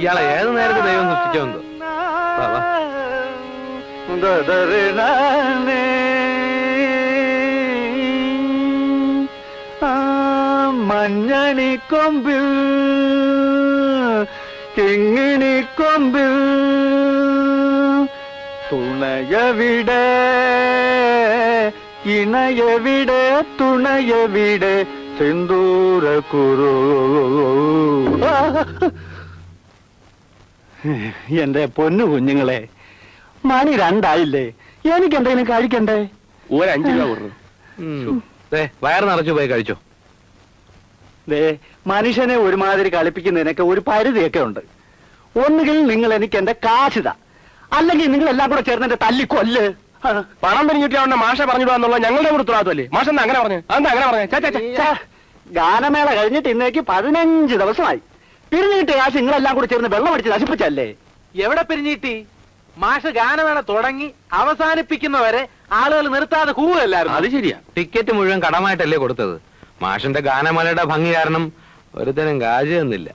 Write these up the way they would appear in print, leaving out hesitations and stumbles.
ഇയാളെ ഏത് നേരത്തെ ദൈവം സൃഷ്ടിച്ചോന്തോ. മഞ്ഞണിക്കൊമ്പിൽ കിങ്ങിണിക്കൊമ്പിൽ തുണയവിടെ ഇണയവിടെ തുണയവിടെ സിന്ദൂര കുറു. എന്റെ പൊന്നു കുഞ്ഞുങ്ങളെ, മണി 2 ആയില്ലേ? എനിക്ക് എന്തെങ്കിലും കഴിക്കണ്ടേ? ഒരു 5 രൂപ കൊടുക്കും. വയറ് നിറച്ചു പോയി കഴിച്ചോ. മനുഷ്യനെ ഒരുമാതിരി കളിപ്പിക്കുന്നതിനൊക്കെ ഒരു പരിധിയൊക്കെ ഉണ്ട്. ഒന്നുകിൽ നിങ്ങൾ എനിക്ക് എന്റെ കാശിത, അല്ലെങ്കിൽ നിങ്ങൾ എല്ലാം കൂടെ ചേർന്ന് എന്റെ തല്ലിക്കൊല്ല്. പണം പിരിഞ്ഞിട്ടാവുന്ന മാഷ പറഞ്ഞിടുവാന്നുള്ള ഞങ്ങളുടെ കൂടെ ഉത്തരവാദിത്തമല്ലേ? മാഷ എന്താ അങ്ങനെ പറഞ്ഞു? അതെന്താ അങ്ങനെ പറഞ്ഞു? ഗാനമേള കഴിഞ്ഞിട്ട് ഇന്നേക്ക് 15 ദിവസമായി. പിരിഞ്ഞിട്ട് കാശ് നിങ്ങളെല്ലാം കൂടെ ചേർന്ന് വെള്ളം അടിച്ച് നശിപ്പിച്ചല്ലേ? എവിടെ പിരിഞ്ഞിട്ടി? മാഷ് ഗാനമേള തുടങ്ങി അവസാനിപ്പിക്കുന്നവരെ ആളുകൾ നിർത്താതെ കൂവല്ലായിരുന്നു. അത് ശരിയാ. ടിക്കറ്റ് മുഴുവൻ കടമായിട്ടല്ലേ കൊടുത്തത്. മാഷിന്റെ ഗാനമേളയുടെ ഭംഗി കാരണം ഒരുത്തനും കാശ് തന്നില്ല.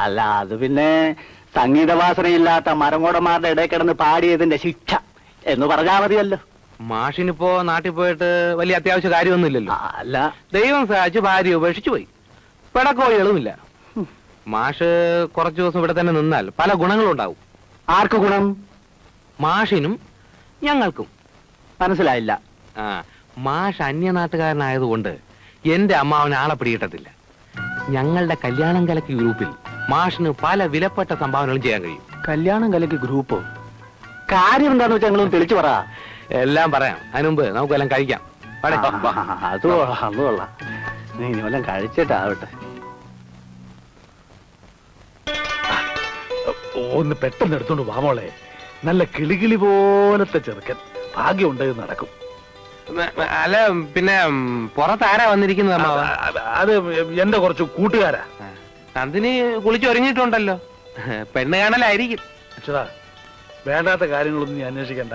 അല്ല, അത് പിന്നെ സംഗീതവാസനയില്ലാത്ത മരങ്ങോടന്മാരുടെ ഇടയിൽ കിടന്ന് പാടിയതിന്റെ ശിക്ഷ എന്ന് പറഞ്ഞാൽ മതിയല്ലോ. മാഷിനിപ്പോ നാട്ടിൽ പോയിട്ട് വലിയ അത്യാവശ്യ കാര്യമൊന്നുമില്ലല്ലോ. അല്ല, ദൈവം സഹായിച്ച് ഭാര്യ ഉപേക്ഷിച്ചു പോയി. പിടക്കോഴികളുമില്ല. മാഷ് കുറച്ചു ദിവസം ഇവിടെ തന്നെ നിന്നാൽ പല ഗുണങ്ങളും ഉണ്ടാവും. ആർക്ക് ഗുണം? മാഷിനും ഞങ്ങൾക്കും. മനസ്സിലായില്ല. മാഷ് അന്യനാട്ടുകാരനായതുകൊണ്ട് എന്റെ അമ്മാവന് ആളെ പിടികിട്ടത്തില്ല. ഞങ്ങളുടെ കല്യാണം കലക്കി ഗ്രൂപ്പിൽ മാഷിന് പല വിലപ്പെട്ട സംഭാവനകളും ചെയ്യാൻ കഴിയും. കല്യാണം കലക്കി ഗ്രൂപ്പ്? കാര്യം എന്താന്ന് വെച്ചാൽ ഞങ്ങളൊന്ന് തെളിച്ചു പറ. എല്ലാം പറയാം. അതിനുമുമ്പ് നമുക്കെല്ലാം കഴിക്കാം. അത് കൊള്ളാം. നീ വല്ലതും കഴിച്ചിട്ടാവട്ടെ. ഒന്ന് പെട്ടെന്ന് എടുത്തോണ്ട് വാമോളെ. നല്ല കിളികിളി പോലത്തെ ചെറുക്കൻ. ഭാഗ്യമുണ്ടെങ്കിൽ നടക്കും. അല്ല, പിന്നെ പുറത്താരാ വന്നിരിക്കുന്നത്? അത് എന്റെ കുറച്ച് കൂട്ടുകാരാ. നന്ദിനി കുളിച്ചൊരുങ്ങിയിട്ടുണ്ടല്ലോ. പെണ്ണ് കാണലായിരിക്കും. അച്ഛാ, വേണ്ടാത്ത കാര്യങ്ങളൊന്നും നീ അന്വേഷിക്കണ്ട.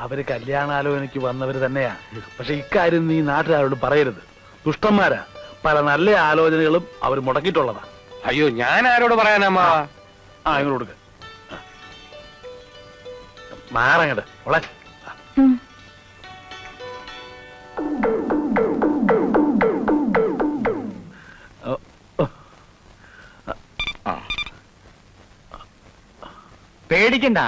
അവര് കല്യാണാലോചനയ്ക്ക് വന്നവര് തന്നെയാ. പക്ഷെ ഇക്കാര്യം നീ നാട്ടുകാരോട് പറയരുത്. ദുഷ്ടന്മാരാ. പല നല്ല ആലോചനകളും അവർ മുടക്കിയിട്ടുള്ളതാ. അയ്യോ, ഞാൻ ആരോട് പറയാനമ്മാ? ഇങ്ങോട്ട് കൊടുക്ക. മാറങ്ങട് ഓളെ. പേടിക്കണ്ട.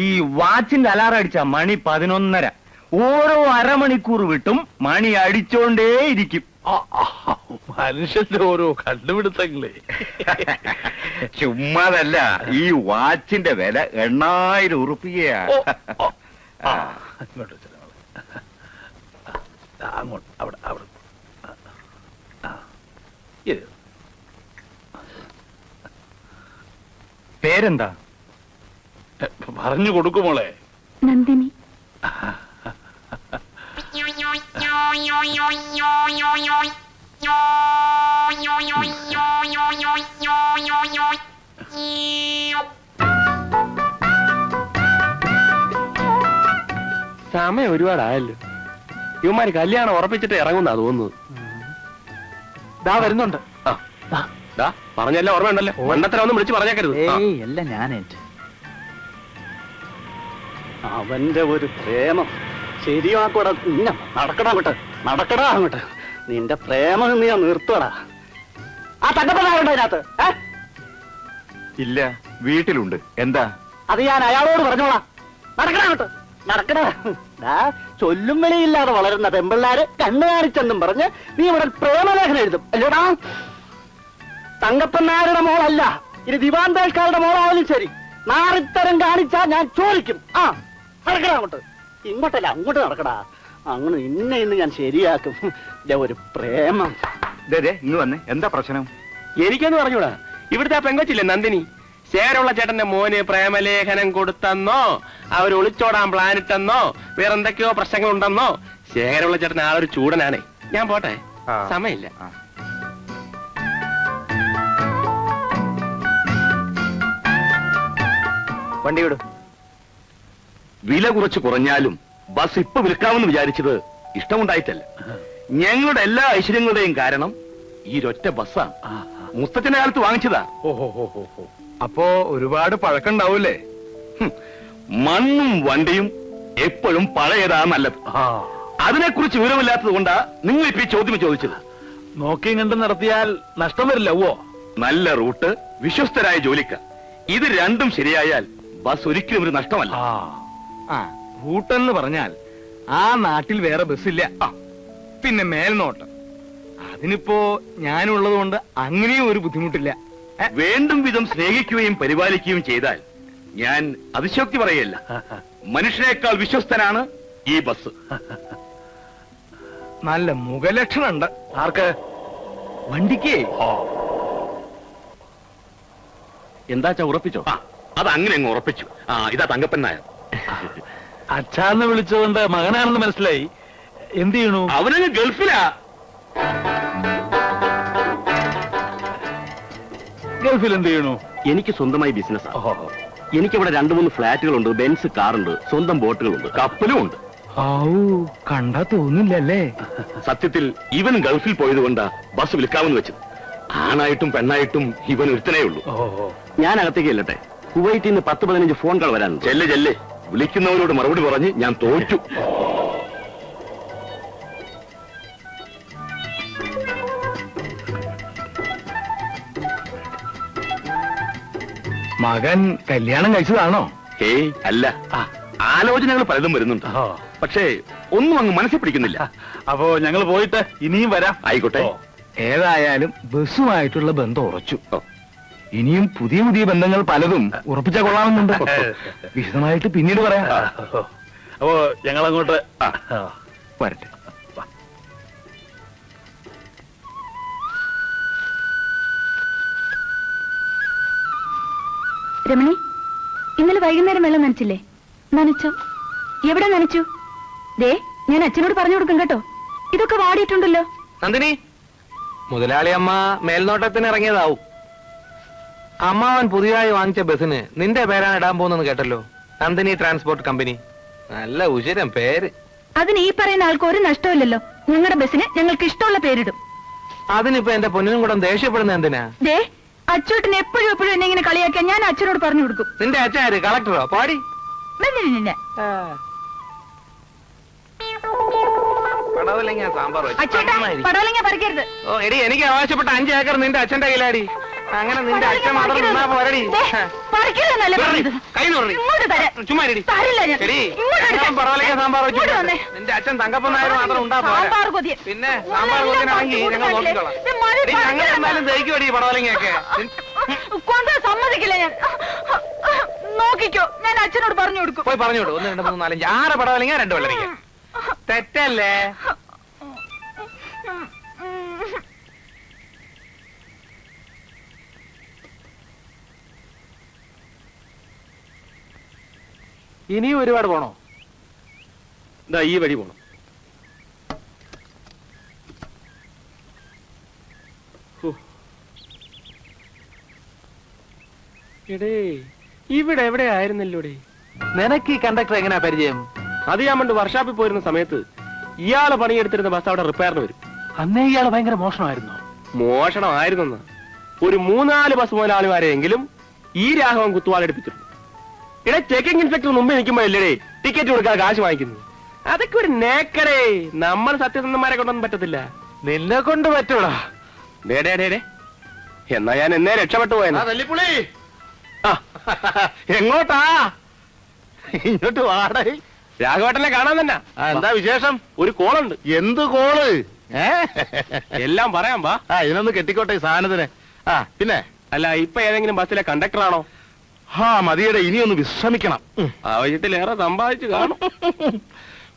ഈ വാച്ചിന്റെ അലാറം അടിച്ച മണി 11:30. ഓരോ അരമണിക്കൂർ വിട്ടും മണി അടിച്ചോണ്ടേയിരിക്കും. മനുഷ്യന്റെ ഓരോ കണ്ടുപിടുത്തങ്ങളെ. ചുമ്മാതല്ല, ഈ വാച്ചിന്റെ വില 8000 ഉറുപ്പികയാ. അങ്ങോട്ട് അവിടെ അവിടെ പേരെന്താ? പറഞ്ഞു കൊടുക്കുമോളെ. നന്ദിനി. സമയം ഒരുപാടായല്ലോ. ഇവന്മാര് കല്യാണം ഉറപ്പിച്ചിട്ട് ഇറങ്ങുന്നാ തോന്നുന്നത്. വരുന്നുണ്ട്. പറഞ്ഞല്ലോ, ഓർമ്മയുണ്ടല്ലോ. മണ്ടത്തരം ഒന്നും വിളിച്ച് പറഞ്ഞേക്കരുത്. അല്ല, ഞാനേറ്റ്. അവന്റെ ഒരു പ്രേമം ശരിയാക്കൂടാ. നടക്കടാ അങ്ങോട്ട്, നടക്കടാ അങ്ങോട്ട്. നിന്റെ പ്രേമം നീ നിർത്തടാ. ആ തങ്കപ്പനാരുണ്ട് അതിനകത്ത്? ഇല്ല, വീട്ടിലുണ്ട്. എന്താ? അത് ഞാൻ അയാളോട് പറഞ്ഞോളാം. നടക്കടാ അങ്ങോട്ട്, നടക്കടാ. ചൊല്ലും വിളിയില്ലാതെ വളരുന്ന പെമ്പിള്ളാര് കണ്ണു കാണിച്ചെന്നും പറഞ്ഞ് നീ ഇവിടെ പ്രേമലേഖനം എഴുതും അല്ലേടാ? തങ്കപ്പനാരുടെ മോളല്ല, ഇനി ദിവാന്തേഷ്കാരുടെ മോളായാലും ശരി. നാറിത്തരം കാണിച്ചാ ഞാൻ ചോദിക്കും. നടക്കടാ അങ്ങോട്ട്. ഇങ്ങോട്ടല്ല, അങ്ങോട്ട് നടക്കടാ. അങ്ങനെ ഇന്ന് ഞാൻ ശരിയാക്കും. ഒരു പ്രേമം. ഇങ്ങ് വന്നേ. എന്താ പ്രശ്നം? എനിക്കൊന്ന് പറഞ്ഞൂടാ. ഇവിടുത്തെ ആ പെങ്കൊച്ചില്ലേ നന്ദിനി, ശേരമുള്ള ചേട്ടന്റെ മോന് പ്രേമലേഖനം കൊടുത്തെന്നോ അവർ ഒളിച്ചോടാൻ പ്ലാനിട്ടെന്നോ വേറെന്തൊക്കെയോ പ്രശ്നങ്ങളുണ്ടെന്നോ. ശേഖരമുള്ള ചേട്ടൻ ആളൊരു ചൂടനാണേ. ഞാൻ പോട്ടെ, സമയമില്ല. വണ്ടി വിടും. വില കുറച്ച് കുറഞ്ഞാലും ബസ് ഇപ്പൊ വിൽക്കാമെന്ന് വിചാരിച്ചത് ഇഷ്ടമുണ്ടായിട്ടല്ല. ഞങ്ങളുടെ എല്ലാ ഐശ്വര്യങ്ങളുടെയും കാരണം ഈ ഒറ്റ ബസ്സാണ്. മുസ്തച്ഛന്റെ കാലത്ത് വാങ്ങിച്ചതാ. ഓഹോ. അപ്പോ ഒരുപാട് പഴക്കണ്ടാവൂലേ? മണ്ണും വണ്ടിയും എപ്പോഴും പഴയതാ നല്ലത്. അതിനെക്കുറിച്ച് വിവരമില്ലാത്തത് കൊണ്ടാ നിങ്ങൾ ഇപ്പൊ ഈ ചോദ്യം ചോദിച്ചത്. നോക്കിയും കണ്ടും നടത്തിയാൽ നഷ്ടം വരില്ല. നല്ല റൂട്ട്, വിശ്വസ്തരായ ജോലിക്കാർ, ഇത് രണ്ടും ശരിയായാൽ ബസ് ഒരിക്കലും ഒരു നഷ്ടമല്ല. റൂട്ടെന്ന് പറഞ്ഞാൽ ആ നാട്ടിൽ വേറെ ബസ്സില്ല. പിന്നെ മേൽനോട്ടം, അതിനിപ്പോ ഞാനുള്ളത് കൊണ്ട് അങ്ങനെയും ഒരു ബുദ്ധിമുട്ടില്ല. വേണ്ടും വിധം സ്നേഹിക്കുകയും പരിപാലിക്കുകയും ചെയ്താൽ ഞാൻ അതിശോക്തി പറയല്ല, മനുഷ്യനേക്കാൾ വിശ്വസ്തനാണ് ഈ ബസ്. നല്ല മുഖലക്ഷണുണ്ട്. ആർക്ക്? വണ്ടിക്ക്. എന്താച്ചാ ഉറപ്പിച്ചോ? അത് അങ്ങനെ അങ്ങ് ഉറപ്പിച്ചു. ഇതാ തങ്കപ്പൻ നായർ. അച്ഛാന്ന് വിളിച്ചതുകൊണ്ട് മകനാണെന്ന് മനസ്സിലായി. എന്ത് ചെയ്യണു? അവനങ്ങ് ഗൾഫിലാ. ഗൾഫിൽ എന്ത് ചെയ്യണു? എനിക്ക് സ്വന്തമായി ബിസിനസ്. എനിക്കിവിടെ 2-3 ഫ്ലാറ്റുകളുണ്ട്, ബെൻസ് കാറുണ്ട്, സ്വന്തം ബോട്ടുകളുണ്ട്, കപ്പലും ഉണ്ട്. കണ്ടാ തോന്നില്ലല്ലേ? സത്യത്തിൽ ഇവൻ ഗൾഫിൽ പോയതുകൊണ്ടാ ബസ് വിൽക്കാമെന്ന് വെച്ചത്. ആണായിട്ടും പെണ്ണായിട്ടും ഇവൻ ഒരുത്തനേ ഉള്ളൂ. ഞാൻ അകത്തേക്ക് ചെല്ലട്ടെ. കുവൈറ്റിൽ നിന്ന് 10-15 ഫോൺ കോൾ വരാനുണ്ട്. ചെല്ലെ വിളിക്കുന്നവരോട് മറുപടി പറഞ്ഞ് ഞാൻ തോറ്റു. മകൻ കല്യാണം കഴിച്ചതാണോ? ഹേയ് അല്ല, ആലോചനകൾ പലതും വരുന്നുണ്ട്. പക്ഷേ ഒന്നും അങ്ങ് മനസ്സിൽ പിടിക്കുന്നില്ല. അപ്പോ ഞങ്ങൾ പോയിട്ട് ഇനിയും വരാം. ആയിക്കോട്ടെ. ഏതായാലും ബസ്സുമായിട്ടുള്ള ബന്ധം ഉറച്ചു. ഇനിയും പുതിയ പുതിയ ബന്ധങ്ങൾ പലതും ഉറപ്പിച്ചാൽ കൊള്ളാമെന്നുണ്ട്. വിശദമായിട്ട് പിന്നീട് പറയാം. അപ്പോ ഞങ്ങളങ്ങോട്ട് വരട്ടെ. രമണി, ഇന്നലെ വൈകുന്നേരം വെള്ളം നനച്ചില്ലേ? നനച്ചോ? എവിടെ നനച്ചു? ദേ, ഞാൻ അച്ഛനോട് പറഞ്ഞു കൊടുക്കും കേട്ടോ. ഇതൊക്കെ വാടിയിട്ടുണ്ടല്ലോ. നന്ദിനി, മുതലാളി അമ്മ മേൽനോട്ടത്തിന് ഇറങ്ങിയതാവും. അമ്മാവൻ പുതിയതായി വാങ്ങിച്ച ബസ്സിന് നിന്റെ പേരാണ് ഇടാൻ പോകുന്നെന്ന് കേട്ടല്ലോ. Nandini transport company. നല്ല ഉശിരം പേര്. അതിന് ഈ പറയുന്ന ആൾക്ക് ഒരു നഷ്ടമില്ലല്ലോ. ഞങ്ങളുടെ ബസ്സിന് ഞങ്ങൾക്ക് ഇഷ്ടമുള്ള പേരിടും. അതിനിപ്പോ എന്റെ പൊന്നിനും കൂടെ ദേഷ്യപ്പെടുന്ന എന്തിനാ? ദേ, അച്ചോട്ടിന് എപ്പോഴും എന്നെ ഇങ്ങനെ കളിയാക്കാൻ ഞാൻ അച്ഛനോട് പറഞ്ഞു കൊടുക്കും. നിന്റെ അച്ഛൻ ആര്? കളക്ടറോ? പാടി പടവലങ്ങ സാമ്പാർ പടവലങ്ങ പറിക്കരുത്. ഓ എടി, എനിക്ക് ആവശ്യപ്പെട്ട 5 ഏക്കർ നിന്റെ അച്ഛന്റെ കയ്യിലാടി. അങ്ങനെ നിന്റെ അച്ഛൻ മാത്രം നിന്നാ പോരടി. കൈ നോറി ചുമ്മാ പടവലങ്ങ സാമ്പാർ വെച്ചു. നിന്റെ അച്ഛൻ തങ്കപ്പൻ നായർ മാത്രം ഉണ്ടാ പോരാ. പിന്നെ സാമ്പാർ കൊതിനാണെങ്കിൽ ഞങ്ങൾ നോക്കിക്കോളാം. ഞങ്ങൾ എന്നാലും ദഹിക്കുമടി പടവലങ്ങയൊക്കെ. സമ്മതിക്കില്ല ഞാൻ. നോക്കിക്കോ, ഞാൻ അച്ഛനോട് പറഞ്ഞു കൊടുക്കും. പോയി പറഞ്ഞു കൊടുക്കും. 1, 2, 3, 4, 5, 6 പടവലങ്ങ 2 വെള്ളരിക്ക. തെറ്റല്ലേ? ഇനിയും ഒരുപാട് പോണോ? ഇതാ ഈ വഴി പോണം. എടേ, ഇവിടെ എവിടെ ആയിരുന്നല്ലോടേ? നിനക്ക് ഈ കണ്ടക്ടർ എങ്ങനെയാ പരിചയം? അത് ഞാൻ പണ്ട് വർഷാപ്പിൽ പോയിരുന്ന സമയത്ത് ഇയാള് പണിയെടുത്തിരുന്ന ബസ് അവിടെ റിപ്പയറിന് വരും. അന്നേ ഇയാള് ഭയങ്കര മോഷണമായിരുന്നു. മോഷണമായിരുന്നെന്ന് ഒരു 3-4 ബസ് മുതലാളിമാരെയെങ്കിലും ഈ രാഘവൻ കുത്തുവാളെടുപ്പിച്ചിട്ടുണ്ട്. ഇവിടെ ചെക്കിംഗ് ഇൻസ്പെക്ടർ മുമ്പ് നിൽക്കുമ്പോഴല്ലേ ടിക്കറ്റ് കൊടുക്കാൻ കാശ് വാങ്ങിക്കുന്നത്. അതൊക്കെ ഒരു നേക്കടേ. നമ്മൾ സത്യസന്ധന്മാരെ കൊണ്ടൊന്നും പറ്റത്തില്ല. നിന്നെ കൊണ്ട് പറ്റൂടാ. എന്നാ ഞാൻ എന്നേ രക്ഷപ്പെട്ടു പോയെന്ന്. തല്ലിപ്പുളി എങ്ങോട്ടാ? ഇങ്ങോട്ട് വാടേ. രാഘവേട്ടനെ കാണാൻ തന്നെ. എന്താ വിശേഷം? ഒരു കോളുണ്ട്. എന്ത് കോള്? എല്ലാം പറയാം വാ. ഇതിനൊന്ന് കെട്ടിക്കോട്ടെ ഈ സാധനത്തിന്. പിന്നെ അല്ല, ഇപ്പൊ ഏതെങ്കിലും ബസ്സിലെ കണ്ടക്ടറാണോ? മതിയുടെ, ഇനിയൊന്ന് വിശ്രമിക്കണം. ആവശ്യത്തിലേറെ സമ്പാദിച്ചു കാണും.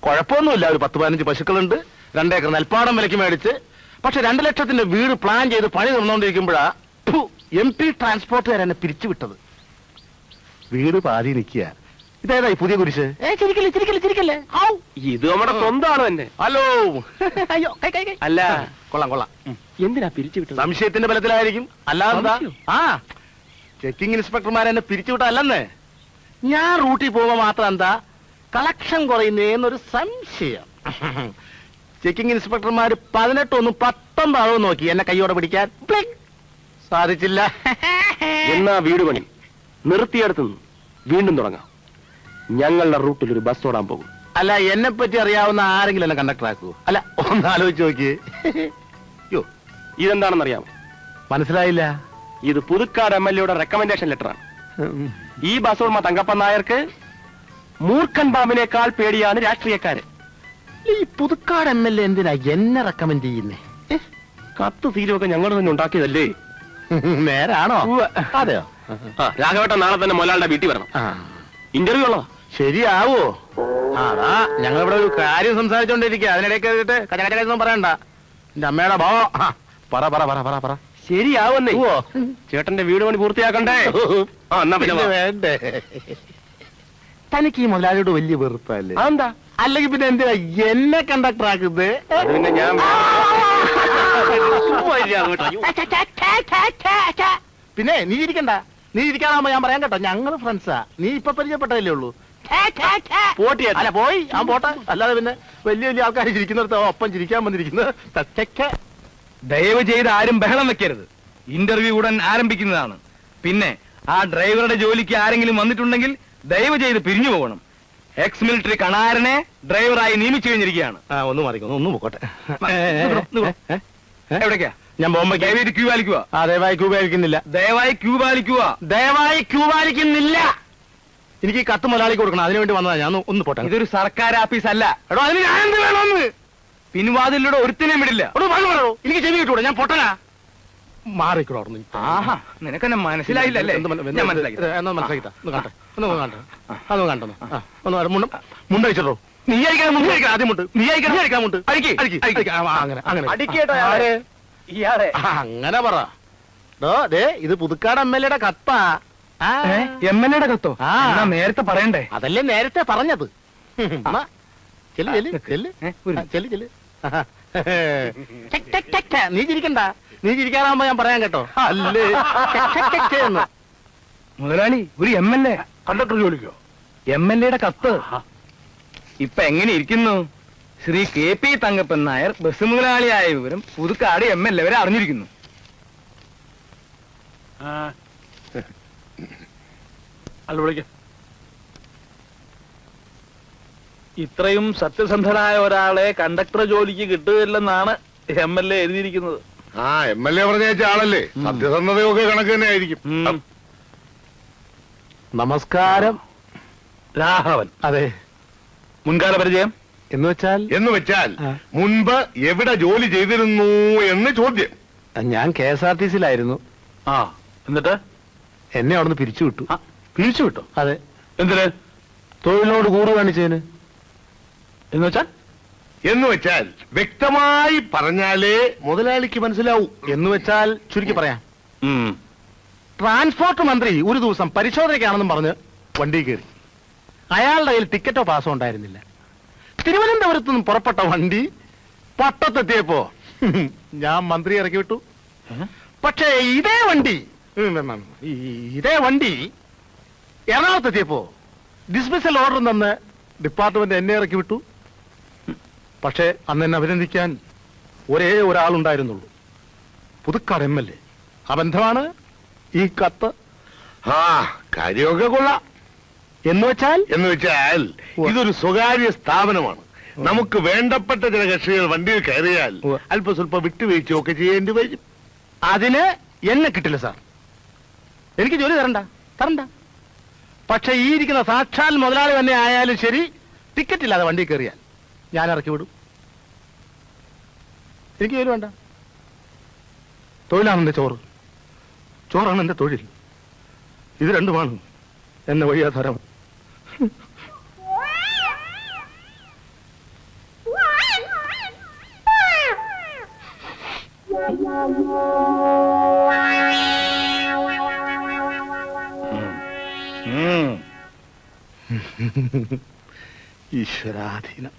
കുഴപ്പമൊന്നുമില്ല. ഒരു 10-15 പശുക്കളുണ്ട്, 2 ഏക്കർ നെൽപ്പാടം വിലക്ക് മേടിച്ച്. പക്ഷെ 2 ലക്ഷത്തിന്റെ വീട് പ്ലാൻ ചെയ്ത് പണി തുറന്നുകൊണ്ടിരിക്കുമ്പോഴാ MP ട്രാൻസ്പോർട്ടുകാർ എന്നെ പിരിച്ചുവിട്ടത്. വീട് പാതി നിൽക്കുക. ഇതേതായി പുതിയ കുരിശ്? ചിരിക്കല്ലേ. ഇത് നമ്മുടെ സ്വന്തമാണ് തന്നെ. ഹലോ. അയ്യോ, അല്ല, കൊള്ളാം. എന്തിനാ പിരിച്ചുവിട്ടത്? സംശയത്തിന്റെ ബലത്തിലായിരിക്കും. അല്ലാതെന്താ? ചെക്കിംഗ് ഇൻസ്പെക്ടർമാർ എന്നെ പിരിച്ചുവിട്ടല്ലെന്ന്. ഞാൻ റൂട്ടിൽ പോകുമ്പോ മാത്രം എന്താ കളക്ഷൻ കുറയുന്നേന്നൊരു സംശയം. ചെക്കിംഗ് ഇൻസ്പെക്ടർമാർ 18 19 നോക്കി എന്നെ കൈയോടെ പിടിക്കാൻ. സാധിച്ചില്ല. എന്നാ വീട് പണി നിർത്തിയെടുത്തു വീണ്ടും തുടങ്ങാം. ഞങ്ങളുടെ റൂട്ടിൽ ഒരു ബസ് ഓടാൻ പോകും. അല്ല, എന്നെ പറ്റി അറിയാവുന്ന ആരെങ്കിലും എന്നെ കണ്ടക്ടർ ആക്കൂ. അല്ല, ഒന്ന് ആലോചിച്ച് നോക്കിയേ. യോ, ഇതെന്താണെന്നറിയാമോ? മനസ്സിലായില്ല. ഇത് പുതുക്കാട് MLA റെക്കമെൻഡേഷൻ ലെറ്ററാണ്. ഈ ബസ് ഉടമ തങ്കപ്പൻ നായർക്ക് മൂർഖൻ പാമ്പിനേക്കാൾ പേടിയാണ് രാഷ്ട്രീയക്കാര്. ഈ പുതുക്കാട് MLA എന്തിനാ എന്നെ റെക്കമെൻഡ് ചെയ്യുന്നേ? കത്ത് തീരുവൊക്കെ ഞങ്ങൾ തന്നെ ഉണ്ടാക്കിയതല്ലേ? നേരാണോ? അതെയോ? രാഘവേട്ടൻ നാളെ തന്നെ മൊലാളുടെ വീട്ടിൽ വരണം. ഇന്റർവ്യൂ ഉള്ളതാ. ശരിയാവോ? അതാ ഞങ്ങളിവിടെ ഒരു കാര്യം സംസാരിച്ചോണ്ടിരിക്കുക. അതിനിടയ്ക്ക് കച്ചകച്ചൊന്നും പറയണ്ട. എന്റെ അമ്മയുടെ ഭാവോ. പറ പറ പറ പറ പറ. ശരിയാവുന്നേ. ചേട്ടന്റെ വീട് പണി പൂർത്തിയാക്കണ്ടേ? വേണ്ടേ? തനിക്ക് ഈ മുതലാളിയോട് വലിയ വെറുപ്പല്ലേ? അതെന്താ? അല്ലെങ്കിൽ പിന്നെ എന്തിനാ എന്നെ കണ്ടക്ടർ ആക്കുന്നത്? പിന്നെ ഞാൻ പിന്നെ നീ ഇരിക്കണ്ട. നീ ഇരിക്കാനാകുമ്പോ ഞാൻ പറയാൻ കേട്ടോ, ഞങ്ങള് ഫ്രണ്ട്സാ. നീ ഇപ്പൊ പരിചയപ്പെട്ടതല്ലേ ഉള്ളൂ. അല്ല പോയി ഞാൻ പോട്ടെ. അല്ലാതെ പിന്നെ വലിയ വലിയ ആൾക്കാർ ചിരിക്കുന്നിടത്ത് ഒപ്പം ചിരിക്കാൻ വന്നിരിക്കുന്നത്. ദയവ് ചെയ്ത് ആരും ബഹളം വെക്കരുത്. ഇന്റർവ്യൂ ഉടൻ ആരംഭിക്കുന്നതാണ്. പിന്നെ ആ ഡ്രൈവറുടെ ജോലിക്ക് ആരെങ്കിലും വന്നിട്ടുണ്ടെങ്കിൽ ദയവ് ചെയ്ത് പിരിഞ്ഞു പോകണം. എക്സ് മിലിറ്ററി കണാരനെ ഡ്രൈവറായി നിയമിച്ചു കഴിഞ്ഞിരിക്കുകയാണ്. ഒന്ന് മാറിക്കോ, ഒന്ന് പോട്ടെ. എവിടേക്കാ? ഞാൻ ബോംബെ. ദയവായി ക്യൂ പാലിക്കുക. ദയവായി ക്യൂ പാലിക്കുന്നില്ല. ദയവായി ക്യൂ പാലിക്കുക. ദയവായി ക്യൂ പാലിക്കുന്നില്ല. എനിക്ക് ഈ കത്ത് മുതലാളിക്ക് കൊടുക്കണം. അതിനുവേണ്ടി വന്നതാ. ഞാൻ ഒന്ന് പോട്ടെ. ഇതൊരു സർക്കാർ ആഫീസ് അല്ല. എടോ, അതിന് ഞാൻ എന്ത് വേണമെന്ന്? പിൻവാതിലൂടെ ഒരുത്തിനെയും വിടില്ല. എനിക്ക് ചെവി കിട്ടൂടെ? ഞാൻ പൊട്ടനാ. മാറിക്കോ. ആഹാ, നിനക്കെന്നെ മനസ്സിലായില്ലല്ലേ? ഞാൻ മനസ്സിലാക്കി. മുണ്ടഴിച്ചോ? നീ അയക്കാൻ മുണ്ട് കഴിക്കണം. ആദ്യം മുണ്ട് നീ അയക്കാൻ മുണ്ട്. അങ്ങനെ അങ്ങനെ പറ. ഇത് പുതുക്കാട് MLA കത്താ. MLA കത്തോ? നേരത്തെ പറയണ്ടേ? അതല്ലേ നേരത്തെ പറഞ്ഞത്. ചെല്ല് ചെല്ല് ചെല്ല് ചെല്ല് ചെല്ല്. നീ ചിരിക്കണ്ട. നീ ചിരിക്കാനാകുമ്പോ ഞാൻ പറയാൻ കേട്ടോ. അല്ലേ മുതലാളി, ഒരു MLA കണ്ടക്ടർ ജോലിക്കോ? MLA കത്ത് ഇപ്പൊ എങ്ങനെ ഇരിക്കുന്നു? ശ്രീ KP തങ്കപ്പൻ നായർ ബസ് മുതലാളിയായ വിവരം പുതുക്കാട് MLA വരെ അറിഞ്ഞിരിക്കുന്നു. അല്ല, വിളിക്ക. ഇത്രയും സത്യസന്ധനായ ഒരാളെ കണ്ടക്ടർ ജോലിക്ക് കിട്ടുകയില്ലെന്നാണ് MLA എഴുതിയിരിക്കുന്നത്. MLA പറഞ്ഞ ആളല്ലേ, സത്യസന്ധതയൊക്കെ കണക്ക് തന്നെ ആയിരിക്കും. നമസ്കാരം. രാഘവൻ. അതെ. മുൻകാല പരിചയം എന്ന് വെച്ചാൽ മുൻപ് എവിടെ ജോലി ചെയ്തിരുന്നു എന്ന് ചോദ്യം. ഞാൻ KSRTC-യിലായിരുന്നു. എന്നിട്ട് എന്നെ അവിടുന്ന് പിരിച്ചു വിട്ടു. പിരിച്ചു വിട്ടോ? അതെ. എന്തിന്? തൊഴിലിനോട് കൂറ് കാണിച്ചതിന്. എന്ന് വെച്ചാൽ വ്യക്തമായി പറഞ്ഞാലേ മുതലാളിക്ക് മനസ്സിലാവൂ. എന്ന് വെച്ചാൽ ചുരുക്കി പറയാം, ട്രാൻസ്പോർട്ട് മന്ത്രി ഒരു ദിവസം പരിശോധനയ്ക്കാണെന്നും പറഞ്ഞ് വണ്ടി കയറി. അയാളുടെ കയ്യിൽ ടിക്കറ്റോ പാസോ ഉണ്ടായിരുന്നില്ല. തിരുവനന്തപുരത്ത് നിന്നും പുറപ്പെട്ട വണ്ടി പട്ടത്തെത്തിയപ്പോ ഞാൻ മന്ത്രി ഇറക്കി വിട്ടു. പക്ഷേ ഇതേ വണ്ടി എറണാകുളത്തെത്തിയപ്പോ ഡിസ്മിസൽ ഓർഡർ തന്ന് ഡിപ്പാർട്ട്മെന്റ് എന്നെ ഇറക്കി വിട്ടു. പക്ഷേ അന്ന് എന്നെ അഭിനന്ദിക്കാൻ ഒരേ ഒരാളുണ്ടായിരുന്നുള്ളൂ, പുതുക്കാട് MLA. ആ ബന്ധമാണ് ഈ കത്ത്. കാര്യമൊക്കെ കൊള്ളാം. എന്ന് വെച്ചാൽ ഇതൊരു സ്വകാര്യ സ്ഥാപനമാണ്. നമുക്ക് വേണ്ടപ്പെട്ട ചില കക്ഷികൾ വണ്ടിയിൽ കയറിയാൽ അല്പ സ്വല്പം വിട്ടുവീഴ്ചയൊക്കെ ചെയ്യേണ്ടി വരും. അതിന് എന്നെ കിട്ടില്ല സാർ. എനിക്ക് ജോലി തരണ്ട. പക്ഷെ ഈ ഇരിക്കുന്ന സാക്ഷാൽ മുതലാളി തന്നെ ആയാലും ശരി, ടിക്കറ്റ് ഇല്ലാതെ വണ്ടി കയറിയാൽ ഞാൻ ഇറക്കി വിടും. എനിക്ക് ജോലി വേണ്ട. തൊഴിലാണ് എന്റെ ചോറാണ് എന്റെ തൊഴിൽ. ഇത് രണ്ടുമാണ് എന്നെ വഴിയാധാരം. ഈശ്വരാധീനം.